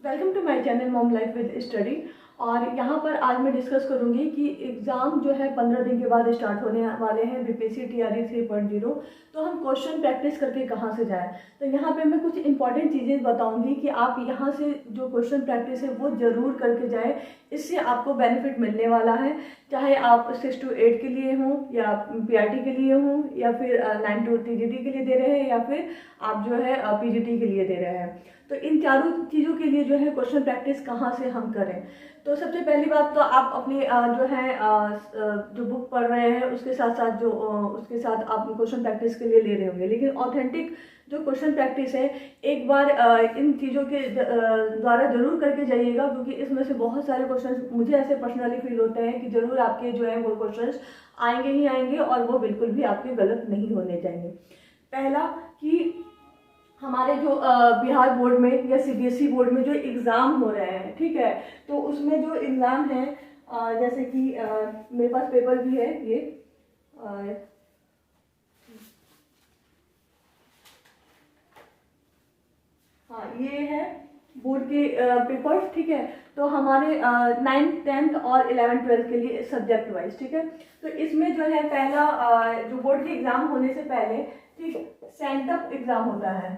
Welcome to my channel mom life with study. और यहाँ पर आज मैं डिस्कस करूँगी कि एग्ज़ाम जो है 15 दिन के बाद स्टार्ट होने वाले हैं बीपीएससी टीआरई 3.0। तो हम क्वेश्चन प्रैक्टिस करके कहाँ से जाएं। तो यहाँ पे मैं कुछ इंपॉर्टेंट चीज़ें बताऊँगी कि आप यहाँ से जो क्वेश्चन प्रैक्टिस है वो ज़रूर करके जाएं। इससे आपको बेनिफिट मिलने वाला है, चाहे आप 6 to 8 के लिए हों या पीआरटी के लिए हों या फिर 9 to टीजीटी के लिए दे रहे हैं या फिर आप जो है पीजीटी के लिए दे रहे हैं। तो इन चारों चीज़ों के लिए जो है क्वेश्चन प्रैक्टिस कहाँ से हम करें। तो सबसे पहली बात तो आप अपनी जो है जो बुक पढ़ रहे हैं उसके साथ साथ उसके साथ आप क्वेश्चन प्रैक्टिस के लिए ले रहे होंगे, लेकिन ऑथेंटिक जो क्वेश्चन प्रैक्टिस है एक बार इन चीज़ों के द्वारा जरूर करके जाइएगा, क्योंकि इसमें से बहुत सारे क्वेश्चन मुझे ऐसे पर्सनली फील होते हैं कि ज़रूर आपके जो है वो क्वेश्चन आएंगे ही आएंगे और वो बिल्कुल भी आपके गलत नहीं होने चाहिए। पहला कि हमारे जो बिहार बोर्ड में या सीबीएसई बोर्ड में जो एग्ज़ाम हो रहे हैं, ठीक है, तो उसमें जो एग्ज़ाम है जैसे कि मेरे पास पेपर भी है ये हाँ ये है बोर्ड के पेपर्स, ठीक है। तो हमारे 9th 10th और 11th 12th के लिए सब्जेक्ट वाइज, ठीक है। तो इसमें जो है पहला जो बोर्ड के एग्ज़ाम होने से पहले ठीक सेंटअप एग्ज़ाम होता है,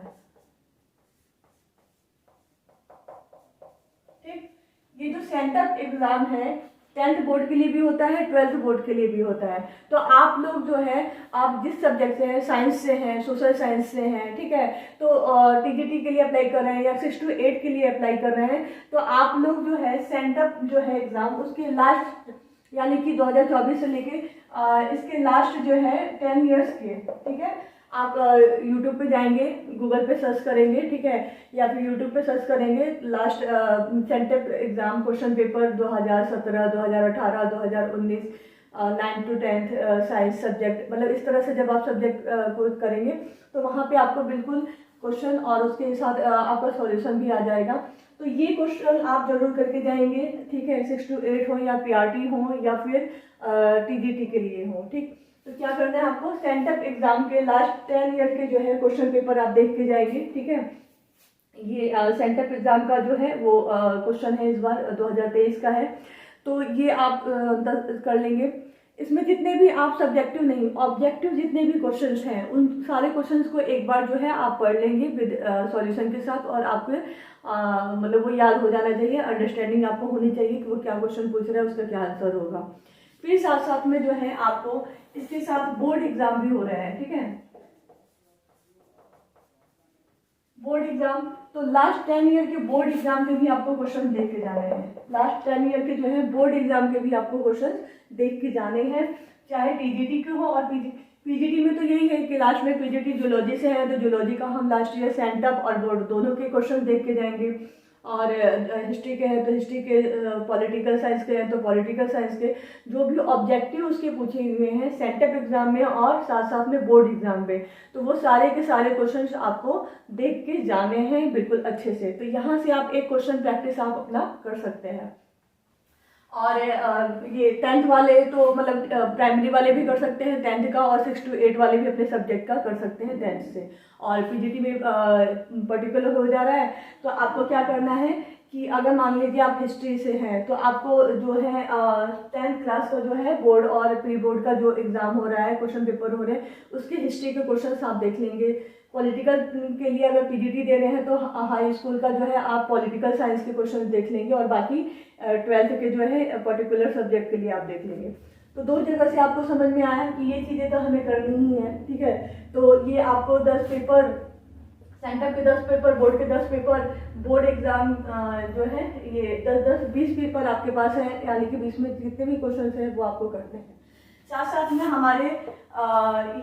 ठीक। ये जो सेंटअप एग्ज़ाम है 10th बोर्ड के लिए भी होता है, 12th बोर्ड के लिए भी होता है। तो आप लोग जो है आप जिस सब्जेक्ट से हैं, साइंस से हैं, सोशल साइंस से हैं, ठीक है, तो टीजीटी के लिए अप्लाई कर रहे हैं या 6 to 8 के लिए अप्लाई कर रहे हैं, तो आप लोग जो है सेंटअप जो है एग्ज़ाम उसके लास्ट यानी कि 2024 से लेके इसके लास्ट जो है 10 ईयर्स के, ठीक है। आप यूट्यूब पे जाएंगे, गूगल पे सर्च करेंगे, ठीक है, या फिर यूट्यूब पे सर्च करेंगे last sent up exam question paper 2017, 2018, 2019 9th to 10th science subject, मतलब इस तरह से जब आप सब्जेक्ट को करेंगे तो वहाँ पे आपको बिल्कुल क्वेश्चन और उसके साथ आपका सॉल्यूशन भी आ जाएगा। तो ये क्वेश्चन आप जरूर करके जाएंगे, ठीक है, 6 to 8 हो या पीआरटी हो या फिर टीजीटी के लिए हो, ठीक। तो क्या करना है आपको सेंटअप एग्जाम के लास्ट 10 ईयर के जो है क्वेश्चन पेपर आप देख के जाएंगे, ठीक है। ये सेंटअप एग्जाम का जो है वो क्वेश्चन है इस बार 2023 का है, तो ये आप कर लेंगे। इसमें जितने भी आप सब्जेक्टिव नहीं ऑब्जेक्टिव जितने भी क्वेश्चंस हैं उन सारे क्वेश्चंस को एक बार जो है आप पढ़ लेंगे विद सॉल्यूशन के साथ, और आपको मतलब वो याद हो जाना चाहिए, अंडरस्टैंडिंग आपको होनी चाहिए कि वो क्या क्वेश्चन पूछ रहा है उसका क्या आंसर होगा। फिर साथ साथ में जो है आपको इसके साथ बोर्ड एग्जाम भी हो रहे हैं, ठीक है, बोर्ड एग्जाम। तो लास्ट 10 ईयर के बोर्ड एग्जाम के भी आपको क्वेश्चन देख के जाने हैं, लास्ट 10 ईयर के जो है बोर्ड एग्जाम के भी आपको क्वेश्चन देख के जाने हैं, चाहे टीजीटी के हो और पीजीटी में तो यही है कि लास्ट में पीजीटी जूलॉजी से है तो जूलॉजी का हम लास्ट ईयर सेंटअप और बोर्ड दोनों के क्वेश्चन देख के जाएंगे, और हिस्ट्री के हैं तो हिस्ट्री के, पॉलिटिकल साइंस के हैं तो पॉलिटिकल साइंस के जो भी ऑब्जेक्टिव उसके पूछे हुए हैं सेंटअप एग्जाम में और साथ साथ में बोर्ड एग्जाम में, तो वो सारे के सारे क्वेश्चंस आपको देख के जाने हैं बिल्कुल अच्छे से। तो यहाँ से आप एक क्वेश्चन प्रैक्टिस आप अपना कर सकते हैं। और ये 10th वाले तो मतलब प्राइमरी वाले भी कर सकते हैं 10th का, और 6 to 8 वाले भी अपने सब्जेक्ट का कर सकते हैं 10th से। और पीजीटी में पर्टिकुलर हो जा रहा है तो आपको क्या करना है कि अगर मान लीजिए आप हिस्ट्री से हैं तो आपको जो है 10th क्लास का जो है बोर्ड और प्री बोर्ड का जो एग्ज़ाम हो रहा है, क्वेश्चन पेपर हो रहे हैं, उसके हिस्ट्री के क्वेश्चन आप देख लेंगे। पॉलिटिकल के लिए अगर पीजीटी दे रहे हैं तो हाई स्कूल का जो है आप पॉलिटिकल साइंस के क्वेश्चन देख लेंगे, और बाकी 12th के जो है पर्टिकुलर सब्जेक्ट के लिए आप देख लेंगे। तो दो जगह से आपको समझ में आया कि ये चीज़ें तो हमें करनी ही है, ठीक है। तो ये आपको 10 पेपर सेंटअप के 10 पेपर, बोर्ड के 10 पेपर, बोर्ड एग्जाम जो है ये 10-20 पेपर आपके पास है, यानी कि 20 में जितने भी क्वेश्चन हैं वो आपको करने हैं। साथ साथ में हमारे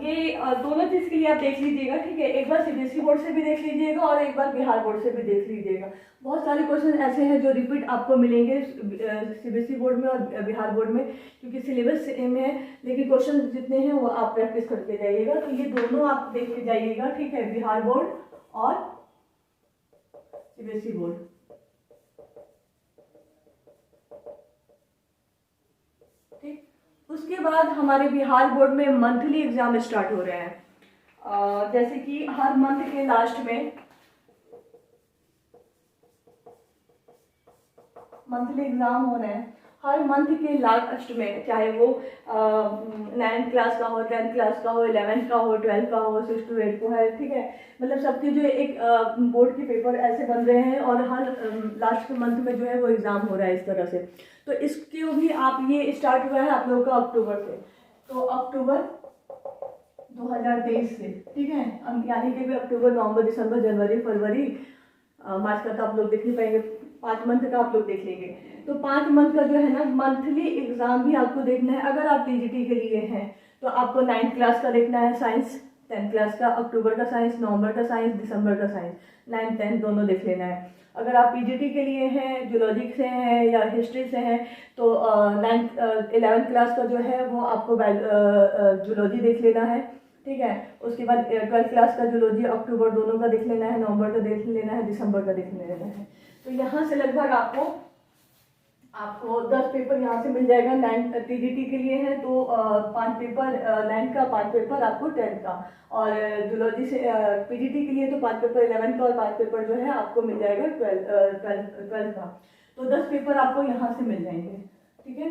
ये दोनों चीज़ के लिए आप देख लीजिएगा, ठीक है, एक बार सीबीएसई बोर्ड से भी देख लीजिएगा और एक बार बिहार बोर्ड से भी देख लीजिएगा। बहुत सारे क्वेश्चन ऐसे हैं जो रिपीट आपको मिलेंगे सीबीएसई बोर्ड में और बिहार बोर्ड में, क्योंकि सिलेबस सेम है, लेकिन क्वेश्चन जितने हैं वो आप प्रैक्टिस करके जाइएगा। तो ये दोनों आप देख के जाइएगा, ठीक है, बिहार बोर्ड और सीबीएसई बोर्ड। उसके बाद हमारे बिहार बोर्ड में मंथली एग्जाम स्टार्ट हो रहे हैं, जैसे कि हर मंथ के लास्ट में मंथली एग्ज़ाम हो रहे हैं, हर मंथ के लास्ट में, चाहे वो 9th क्लास का हो, 10th क्लास का हो, 11th का हो, 12th का हो, 6 to 8 को है, ठीक है। मतलब सबके जो एक बोर्ड के पेपर ऐसे बन रहे हैं और हर लास्ट मंथ में जो है वो एग्ज़ाम हो रहा है इस तरह से। तो इसके भी आप ये स्टार्ट हुआ है आप लोगों का अक्टूबर से, तो अक्टूबर 2023 से, ठीक है। यानी कि अक्टूबर, नवंबर, दिसंबर, जनवरी, फरवरी, मार्च का तो आप लोग देख नहीं पाएंगे, 5 मंथ का आप लोग देख लेंगे। तो 5 मंथ का जो है ना मंथली एग्जाम भी आपको देखना है। अगर आप टीजीटी के लिए हैं तो आपको 9th क्लास का देखना है साइंस, 10th क्लास का, अक्टूबर का साइंस, नवंबर का साइंस, दिसंबर का साइंस, 9th 10th दोनों देख लेना है। अगर आप पीजीटी के लिए हैं, जूलॉजी से हैं या हिस्ट्री से हैं, तो 11th क्लास का जो है वो आपको जूलॉजी देख लेना है, ठीक है। उसके बाद 12th क्लास का जूलॉजी, अक्टूबर दोनों का देख लेना है, नवंबर का देख लेना है, दिसंबर का देख लेना है। तो यहाँ से लगभग आपको 10 पेपर यहाँ से मिल जाएगा। 9 टीजीटी के लिए है तो 5 पेपर 9 का, 5 पेपर आपको 10 का, और जूलॉजी से पीजीटी के लिए तो 5 पेपर 11 का और 5 पेपर जो है आपको मिल जाएगा 12 का। तो 10 पेपर आपको यहाँ से मिल जाएंगे, ठीक है।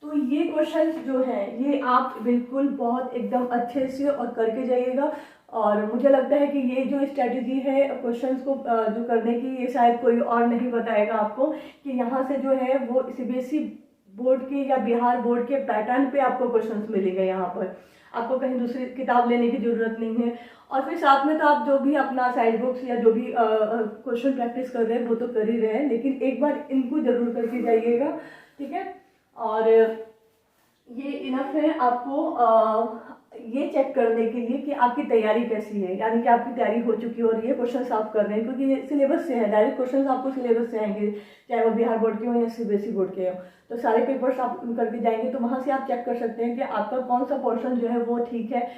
तो ये क्वेश्चंस जो हैं ये आप बिल्कुल बहुत एकदम अच्छे से और करके जाइएगा। और मुझे लगता है कि ये जो स्ट्रेटजी है क्वेश्चंस को जो करने की, ये शायद कोई और नहीं बताएगा आपको, कि यहाँ से जो है वो सीबीएसई बोर्ड के या बिहार बोर्ड के पैटर्न पे आपको क्वेश्चंस मिलेंगे। यहाँ पर आपको कहीं दूसरी किताब लेने की ज़रूरत नहीं है। और फिर साथ में तो आप जो भी अपना साइड बुक्स या जो भी क्वेश्चन प्रैक्टिस कर रहे हैं वो तो कर ही रहे हैं, लेकिन एक बार इनको ज़रूर करके जाइएगा, ठीक है। और ये इनफ है आपको ये चेक करने के लिए कि आपकी तैयारी कैसी है, यानी कि आपकी तैयारी हो चुकी हो रही है, क्वेश्चन आप कर रहे हैं, क्योंकि ये सिलेबस से है, डायरेक्ट क्वेश्चन आपको सिलेबस से आएंगे, चाहे वो बिहार बोर्ड के हो या सीबीएसई बोर्ड के हो। तो सारे पेपर्स आप करके जाएंगे, तो वहाँ से आप चेक कर सकते हैं कि आपका कौन सा पोर्शन जो है वो ठीक है,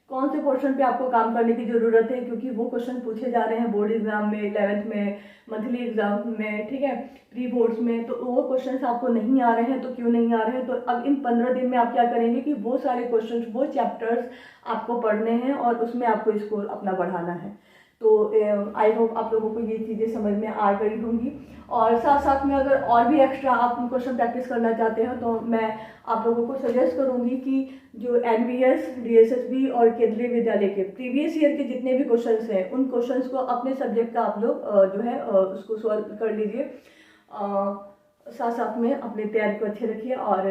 कौन से पोर्शन पे आपको काम करने की ज़रूरत है, क्योंकि वो क्वेश्चन पूछे जा रहे हैं बोर्ड एग्जाम में, 11th में, मंथली एग्जाम में, ठीक है, प्री बोर्ड्स में। तो वो क्वेश्चंस आपको नहीं आ रहे हैं, तो क्यों नहीं आ रहे हैं, तो अब इन 15 दिन में आप क्या करेंगे कि वो सारे क्वेश्चंस, वो चैप्टर्स आपको पढ़ने हैं और उसमें आपको स्कोर अपना बढ़ाना है। तो आई होप आप लोगों को ये चीज़ें समझ में आ गई होंगी। और साथ साथ में अगर और भी एक्स्ट्रा आप क्वेश्चन प्रैक्टिस करना चाहते हैं तो मैं आप लोगों को सजेस्ट करूंगी कि जो एनवीएस, डीएसएसबी और केंद्रीय विद्यालय के प्रीवियस ईयर के जितने भी क्वेश्चंस हैं उन क्वेश्चंस को अपने सब्जेक्ट का आप लोग जो है उसको सॉल्व कर लीजिए। साथ साथ में अपनी तैयारी को अच्छे रखिए और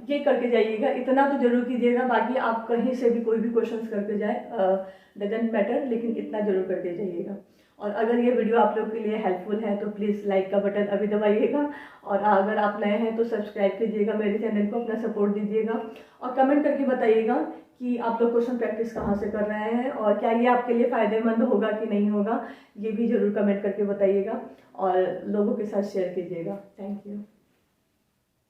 ये करके जाइएगा, इतना तो जरूर कीजिएगा। बाकी आप कहीं से भी कोई भी क्वेश्चंस करके जाए डजेंट मैटर, लेकिन इतना जरूर करके जाइएगा। और अगर ये वीडियो आप लोग के लिए हेल्पफुल है तो प्लीज़ लाइक का बटन अभी दबाइएगा, और अगर आप नए हैं तो सब्सक्राइब कीजिएगा मेरे चैनल को, अपना सपोर्ट दीजिएगा, और कमेंट करके बताइएगा कि आप लोग क्वेश्चन प्रैक्टिस कहाँ से कर रहे हैं और क्या ये आपके लिए फ़ायदेमंद होगा कि नहीं होगा, ये भी ज़रूर कमेंट करके बताइएगा और लोगों के साथ शेयर कीजिएगा। Thank you.